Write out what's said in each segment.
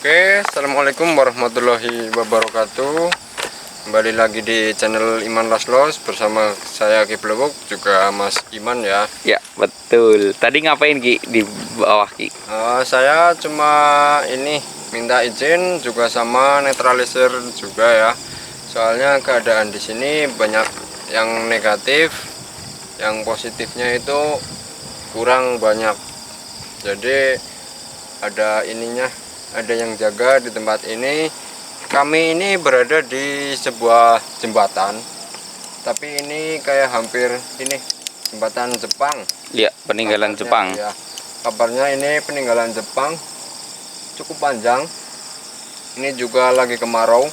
Oke, assalamualaikum warahmatullahi wabarakatuh. Kembali lagi di channel Iman Laslos bersama saya Ki Blewuk, juga Mas Iman ya. Ya betul. Tadi ngapain Ki di bawah Ki? Saya cuma ini minta izin juga sama netralisir juga ya. Soalnya keadaan di sini banyak yang negatif, yang positifnya itu kurang banyak. Jadi ada ininya, ada yang jaga di tempat ini. Kami ini berada di sebuah jembatan, tapi ini kayak hampir ini jembatan Jepang. Ya, peninggalan Jepang. Ya, kabarnya ini peninggalan Jepang, cukup panjang. Ini juga lagi kemarau,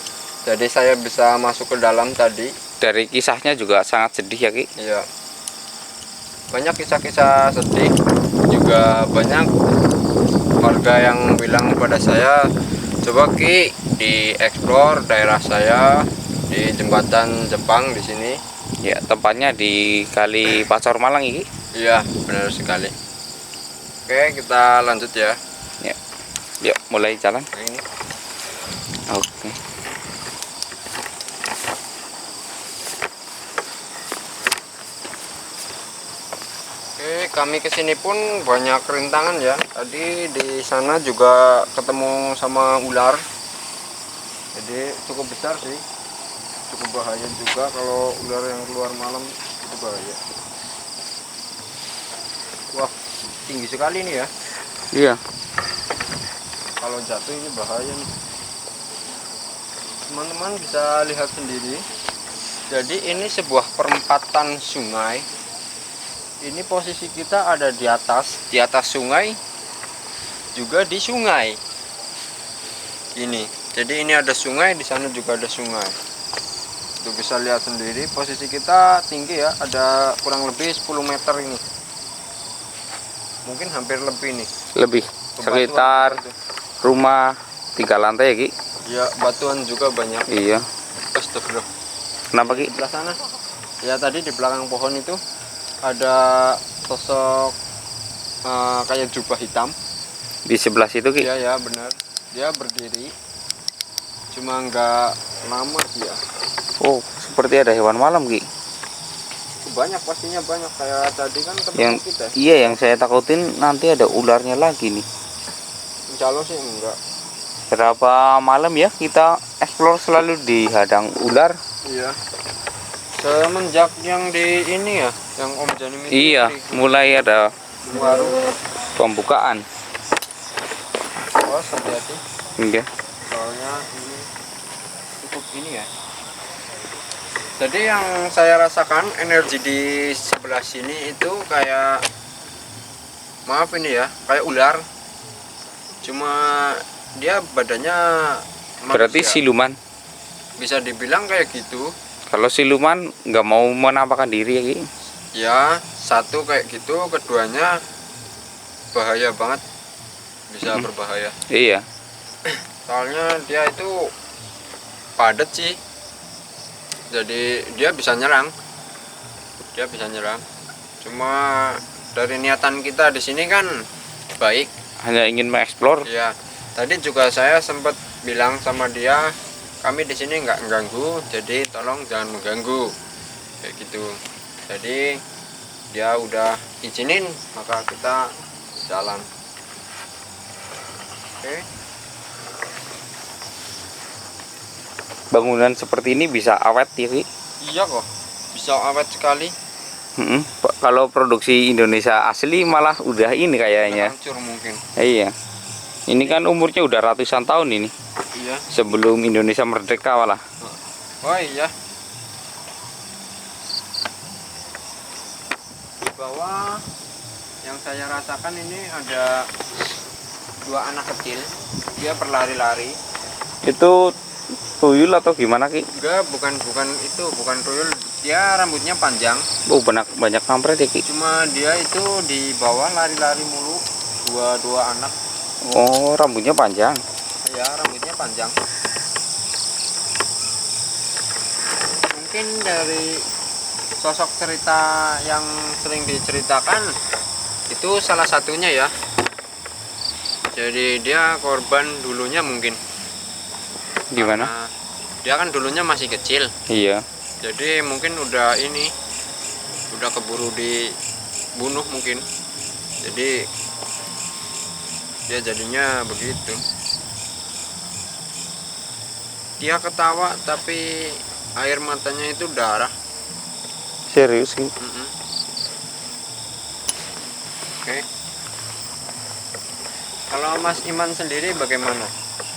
jadi saya bisa masuk ke dalam tadi. Dari kisahnya juga sangat sedih ya Ki. Iya, banyak kisah-kisah sedih, juga banyak warga yang bilang kepada saya, coba Ki dieksplor daerah saya di jembatan Jepang di sini. Ya, tepatnya di Kali Pacor Malang Ki. Iya, benar sekali. Oke, kita lanjut ya. Ya. Yuk, mulai jalan. Ini. Oke. Oke, kami kesini pun banyak rintangan ya. Tadi di sana juga ketemu sama ular. Jadi cukup besar sih. Cukup bahaya juga kalau ular yang keluar malam, itu bahaya. Wah, tinggi sekali nih ya. Iya. Kalau jatuh ini bahaya nih. Teman-teman bisa lihat sendiri. Jadi ini sebuah perempatan sungai. Ini posisi kita ada di atas sungai, juga di sungai. Ini. Jadi ini ada sungai, di sana juga ada sungai. Tuh bisa lihat sendiri, posisi kita tinggi ya, ada kurang lebih 10 meter ini. Mungkin hampir lebih nih. Lebih. Sekitar rumah 3 lantai ya Ki. Ya, batuan juga banyak. Iya. Astagfirullah. Kenapa Ki? Sebelah sana. Ya tadi di belakang pohon itu ada sosok kayak jubah hitam. Di sebelah situ Ki. Iya ya benar, dia berdiri, cuma nggak lama sih ya. Oh, seperti ada hewan malam Ki. Banyak, pastinya banyak, kayak tadi kan ketemu Yang kita. iya, yang saya takutin nanti ada ularnya lagi nih. Insya Allah sih enggak. Berapa malam ya kita explore selalu dihadang ular. Iya, semenjak yang di ini ya, yang Om Janim itu. Iya, mulai ada baru. pembukaan. Oh, hati-hati. Iya. Soalnya ini cukup ini ya. Jadi yang saya rasakan energi di sebelah sini itu kayak, maaf ini ya, kayak ular. Cuma dia badannya Berarti manusia. siluman. Bisa dibilang kayak gitu. Kalau siluman nggak mau menampakkan diri ya Ki. Ya, satu kayak gitu, keduanya bahaya banget. Bisa berbahaya. Iya. Soalnya dia itu padat sih. Jadi dia bisa nyerang. Dia bisa nyerang. Cuma dari niatan kita di sini kan baik. Hanya ingin mengeksplor. Ya, tadi juga saya sempat bilang sama dia, kami di sini nggak mengganggu, jadi tolong jangan mengganggu, kayak gitu. Jadi dia udah izinin, maka kita jalan. Oke. Bangunan seperti ini bisa awet ya Ki. Iya kok, bisa awet sekali. Kalau produksi Indonesia asli malah udah ini kayaknya. Hancur mungkin. Iya. Ini kan umurnya udah ratusan tahun ini. Iya. Sebelum Indonesia merdeka malah. Oh iya. Di bawah yang saya rasakan ini ada 2 anak kecil. Dia berlari-lari. Itu tuyul atau gimana Ki? Enggak, bukan itu, bukan tuyul. Dia rambutnya panjang. Oh, banyak kampret ya Ki. Cuma dia itu di bawah lari-lari mulu. Dua anak. Oh, rambutnya panjang. Ya, rambutnya panjang. Mungkin dari sosok cerita yang sering diceritakan itu salah satunya ya. Jadi dia korban dulunya mungkin. Gimana? Karena dia kan dulunya masih kecil. Iya. Jadi mungkin udah keburu dibunuh mungkin. Jadi dia jadinya begitu. Dia ketawa tapi air matanya itu darah. Serius Ki? Oke. Kalau Mas Iman sendiri bagaimana?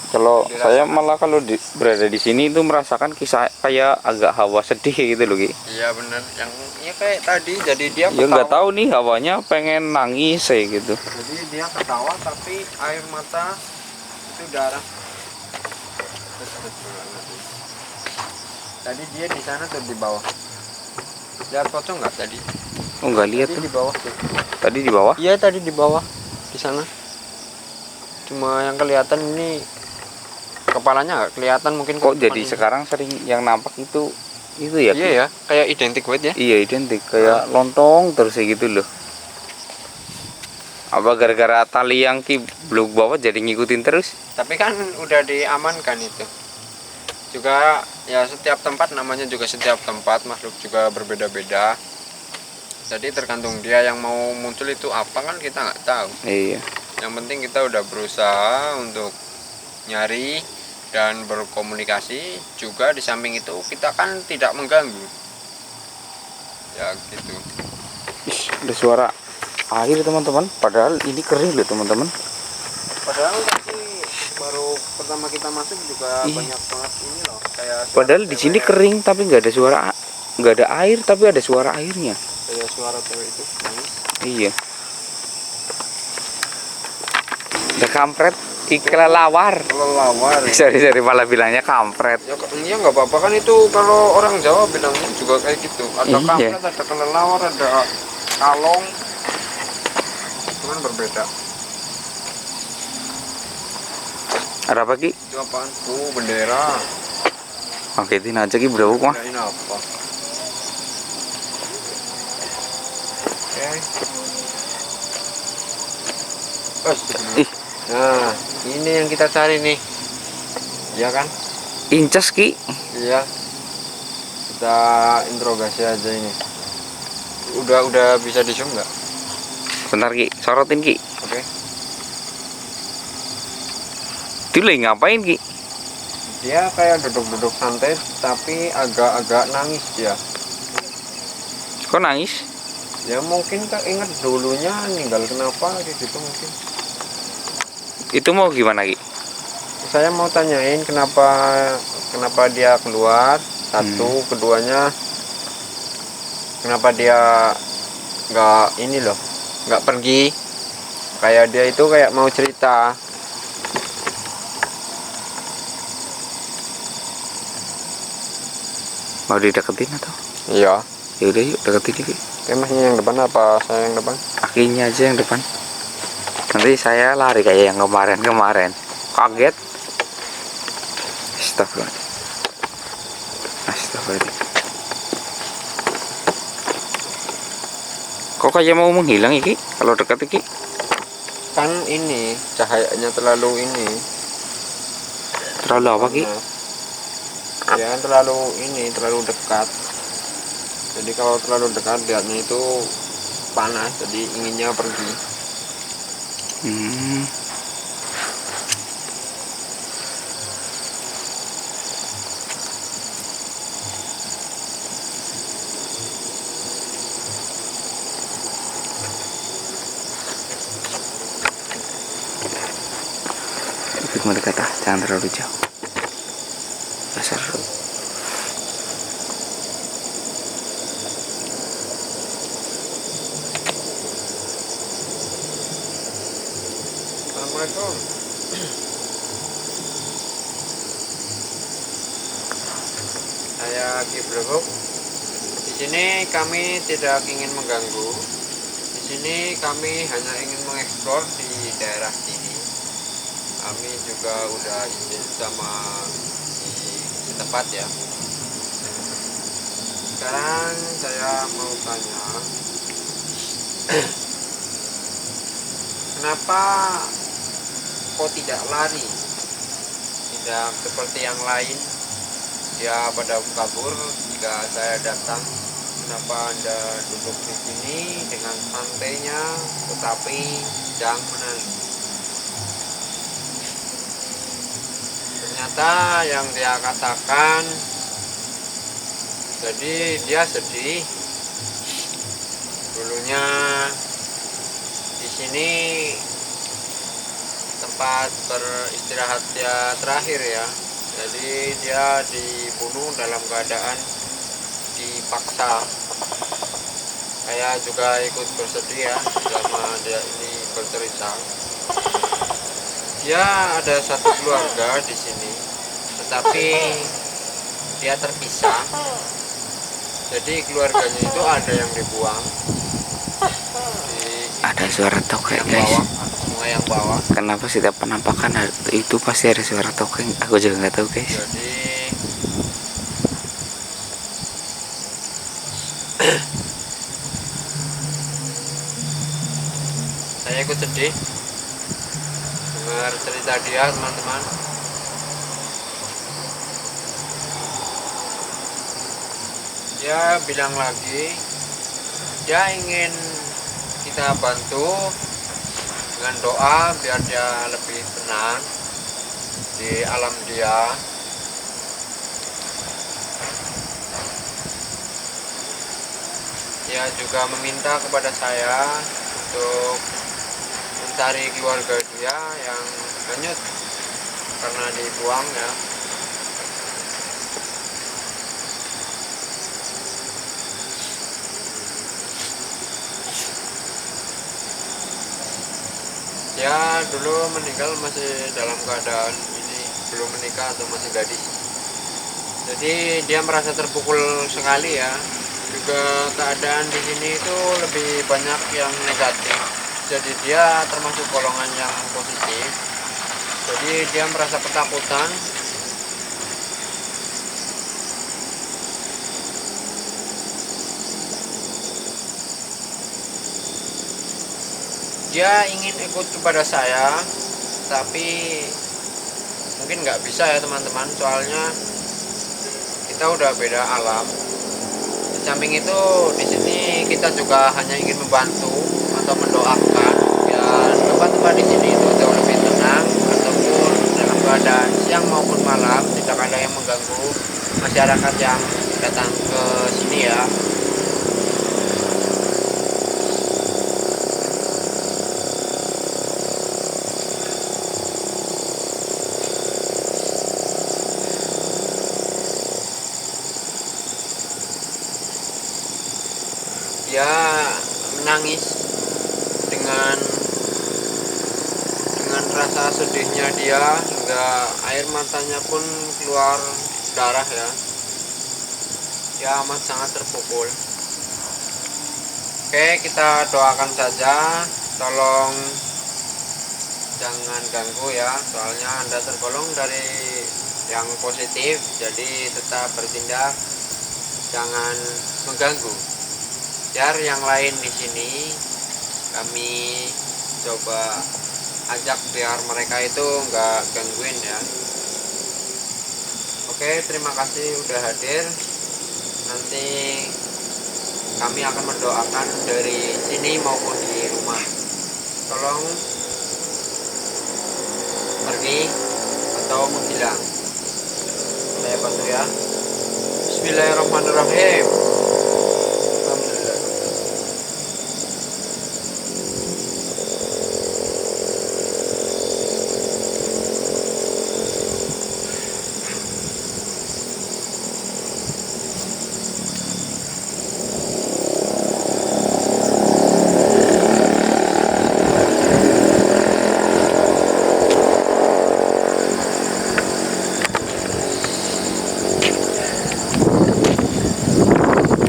Kalau Dirasakan. saya malah kalau berada di sini itu merasakan kisah kayak agak hawa sedih gitu loh Ki. Iya bener, yang ya kayak tadi, jadi dia Ya nggak ketawa. tahu nih hawanya pengen nangis kayak gitu. Jadi dia ketawa tapi air mata itu darah. Tadi dia di sana tuh di bawah. Lihat pocong nggak tadi? Oh nggak lihat Tadi tuh. di bawah tuh. Tadi di bawah. Iya tadi di bawah, di sana. Cuma yang kelihatan ini kepalanya nggak kelihatan mungkin. Kok ke jadi depan ini. sekarang sering yang nampak itu ya? Iya Ki? ya, kayak identik banget ya. Iya identik kayak lontong terus kayak gitu loh. Apa gara-gara tali yang Ki belum bawa jadi ngikutin terus? Tapi kan udah diamankan itu. Juga ya setiap tempat namanya juga setiap tempat makhluk juga berbeda-beda. Jadi tergantung dia yang mau muncul itu apa kan kita nggak tahu. Iya. Yang penting kita udah berusaha untuk nyari dan berkomunikasi. Juga di samping itu kita kan tidak mengganggu. Ya gitu. Ih, ada suara air teman-teman. Padahal ini kering loh teman-teman. Padahal tadi baru pertama kita masuk juga Ih. banyak banget ini loh. Kayak suara Padahal di sini cewek. kering tapi nggak ada suara, nggak ada air tapi ada suara airnya. Kayak suara cewek itu nangis. Iya. Ada kampret, kelelawar. Kelelawar. Sorry malah bilangnya kampret. Ya, iya nggak apa-apa kan itu kalau orang Jawa bilangnya juga kayak gitu. Ada Iya. kampret, ada kelelawar, ada kalong. Cuman berbeda. Ada apa Ki? Itu apaan? Bendera. Oke, ini aja Ki bro mah. Ini apa? Oke. Ih, Nah, ini yang kita cari nih. Iya kan? incas Ki. Iya. Kita interogasi aja ini. Udah bisa di zoom nggak? Bentar Ki, sorotin Ki. Oke. Dia lagi ngapain Ki? Dia kayak duduk-duduk santai tapi agak-agak nangis dia. Kok nangis? Ya mungkin ingat dulunya ninggal kenapa kayak gitu mungkin. Itu mau gimana Ki? Saya mau tanyain kenapa dia keluar. Satu, keduanya kenapa dia nggak ini loh, nggak pergi. Kayak dia itu kayak mau cerita. Mau dideketin atau? Iya. Ya udah yuk deketin Ki. Emangnya yang depan apa saya yang depan? Kakinya aja yang depan. Nanti saya lari kayak yang kemarin. Kaget. Astagfirullah. Kok kayak mau menghilang Iki? Kalau dekat Iki? Kan ini cahayanya terlalu ini. Terlalu apa Ki? Ya kan terlalu dekat. Jadi kalau terlalu dekat lihatnya itu panas, jadi inginnya pergi. Lebih mendekat jangan terlalu jauh. Dasar. Assalamualaikum. Saya Ki Brobok. Di sini kami tidak ingin mengganggu. Di sini kami hanya ingin mengeksplor di daerah sini. Kami juga udah izin sama di tempat ya. Sekarang saya mau tanya, kenapa kok tidak lari, tidak seperti yang lain. Dia pada kabur jika saya datang. Kenapa Anda duduk di sini dengan santainya tetapi sedang menangis? Ternyata yang dia katakan, jadi dia sedih. Dulunya di sini tempat beristirahat dia terakhir ya. Jadi dia dibunuh dalam keadaan dipaksa. Saya juga ikut bersedih ya selama dia ini bercerita. Dia ada satu keluarga di sini, tetapi dia terpisah. Jadi keluarganya itu ada yang dibuang di Ada suara tokek yang guys. bawah, sungai yang bawah. Kenapa setiap penampakan itu pasti ada suara tokek? Aku juga nggak tahu guys. Jadi saya ikut sedih dengar cerita dia, teman-teman. Dia bilang lagi, dia ingin kita bantu dengan doa biar dia lebih tenang di alam dia. Dia juga meminta kepada saya untuk mencari keluarga dia yang hanyut karena dibuang ya. Dia dulu meninggal masih dalam keadaan ini, belum menikah atau masih gadis. Jadi dia merasa terpukul sekali ya. Juga keadaan di sini itu lebih banyak yang negatif. Jadi dia termasuk golongan yang positif. Jadi dia merasa ketakutan. Dia ingin ikut kepada saya, tapi mungkin nggak bisa ya teman-teman, soalnya kita udah beda alam. Di samping itu di sini kita juga hanya ingin membantu atau mendoakan biar tempat-tempat di sini itu jauh lebih tenang, ataupun dalam keadaan siang maupun malam tidak ada yang mengganggu masyarakat yang datang ke sini ya. Dia menangis dengan rasa sedihnya dia hingga air matanya pun keluar darah ya. Dia amat sangat terpukul. Oke, kita doakan saja, tolong jangan ganggu ya, soalnya Anda tergolong dari yang positif, jadi tetap bertindak, jangan mengganggu. Biar yang lain di sini kami coba ajak biar mereka itu nggak gangguin ya. Oke, terima kasih udah hadir. Nanti kami akan mendoakan dari sini maupun di rumah. Tolong pergi atau menghilang. Saya bantu ya. Bismillahirrahmanirrahim. Alhamdulillah.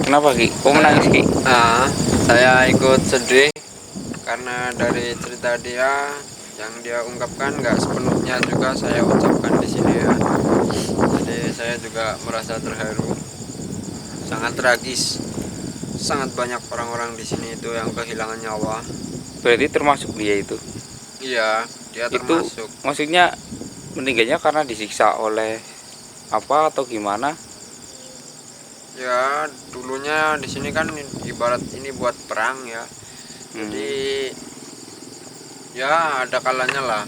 Kenapa Ki? Kok menangis Ki? Nah, saya ikut sedih karena dari cerita dia yang dia ungkapkan nggak sepenuhnya juga saya ucapkan di sini ya. Jadi saya juga merasa terharu, sangat tragis, sangat banyak orang-orang di sini itu yang kehilangan nyawa. Berarti termasuk dia itu. Iya, dia Itu termasuk. maksudnya meninggalnya karena disiksa oleh apa atau gimana? Ya dulunya di sini kan ibarat ini buat perang ya. Jadi ya ada kalanya lah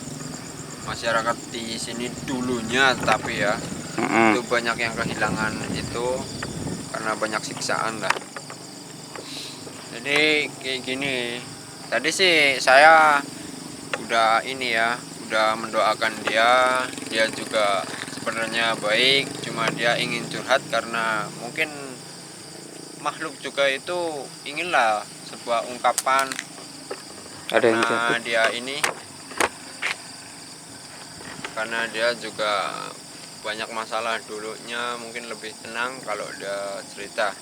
masyarakat di sini dulunya, tapi ya Mm-mm. itu banyak yang kehilangan itu karena banyak siksaan lah. Jadi kayak gini, tadi sih saya udah ini ya, udah mendoakan dia juga sebenarnya baik, cuma dia ingin curhat karena mungkin makhluk juga itu inginlah sebuah ungkapan Ada yang karena jatuh. dia juga banyak masalah dulunya, mungkin lebih tenang kalau dia cerita.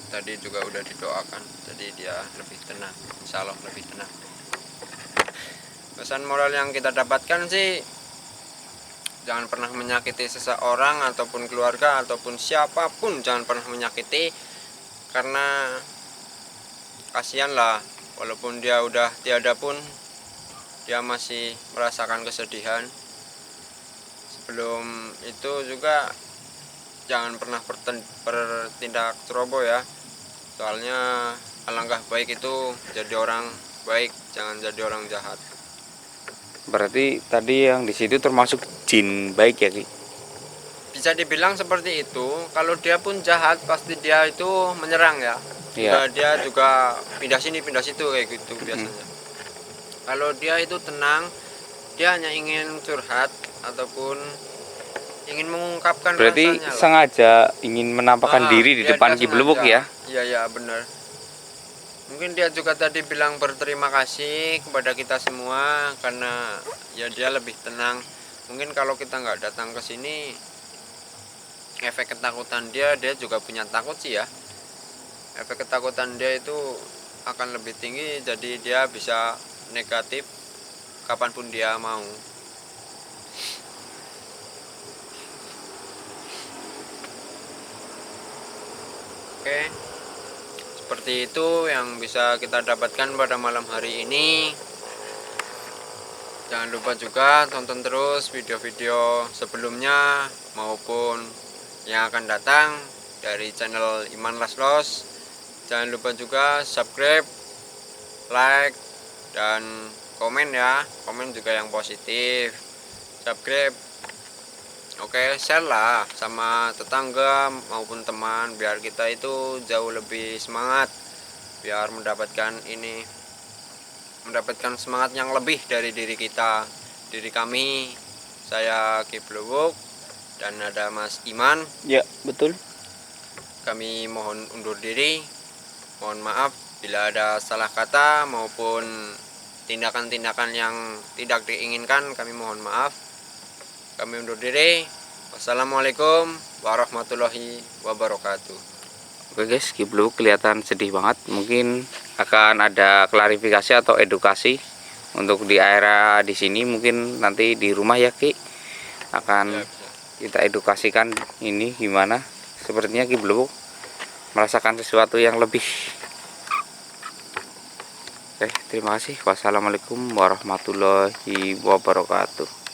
Tadi juga udah didoakan, jadi dia lebih tenang, insya Allah lebih tenang. Pesan moral yang kita dapatkan sih, jangan pernah menyakiti seseorang ataupun keluarga ataupun siapapun, jangan pernah menyakiti, karena kasihan lah, walaupun dia udah tiada pun dia masih merasakan kesedihan. Sebelum itu juga jangan pernah bertindak ceroboh ya, soalnya alangkah baik itu jadi orang baik, jangan jadi orang jahat. Berarti tadi yang di situ termasuk jin baik ya, Ki? Bisa dibilang seperti itu. Kalau dia pun jahat pasti dia itu menyerang ya, Iya. dia juga pindah sini pindah situ kayak gitu biasanya. Kalau dia itu tenang, dia hanya ingin curhat ataupun ingin mengungkapkan Berarti rasanya lah. sengaja ingin menampakkan diri di depan Ki Blewuk ya? Iya ya benar. Mungkin dia juga tadi bilang berterima kasih kepada kita semua karena ya dia lebih tenang. Mungkin kalau kita nggak datang ke sini, efek ketakutan dia juga punya takut sih ya. Efek ketakutan dia itu akan lebih tinggi, jadi dia bisa negatif kapanpun dia mau. Oke, seperti itu yang bisa kita dapatkan pada malam hari ini. Jangan lupa juga tonton terus video-video sebelumnya maupun yang akan datang dari channel Iman Laslos. Jangan lupa juga subscribe, like, dan komen ya. Komen juga yang positif. Subscribe, oke, share lah sama tetangga maupun teman biar kita itu jauh lebih semangat, biar mendapatkan semangat yang lebih dari diri kami. Saya Ki Blewuk dan ada Mas Iman. Ya, betul. Kami mohon undur diri. Mohon maaf bila ada salah kata maupun tindakan-tindakan yang tidak diinginkan, kami mohon maaf. Kami undur diri. Wassalamualaikum warahmatullahi wabarakatuh. Oke guys, Ki Blewuk kelihatan sedih banget. Mungkin akan ada klarifikasi atau edukasi untuk di area di sini, mungkin nanti di rumah ya Ki akan Ya, kita edukasikan ini gimana. Sepertinya Ki Blewuk merasakan sesuatu yang lebih. Oke, terima kasih. Wassalamualaikum warahmatullahi wabarakatuh.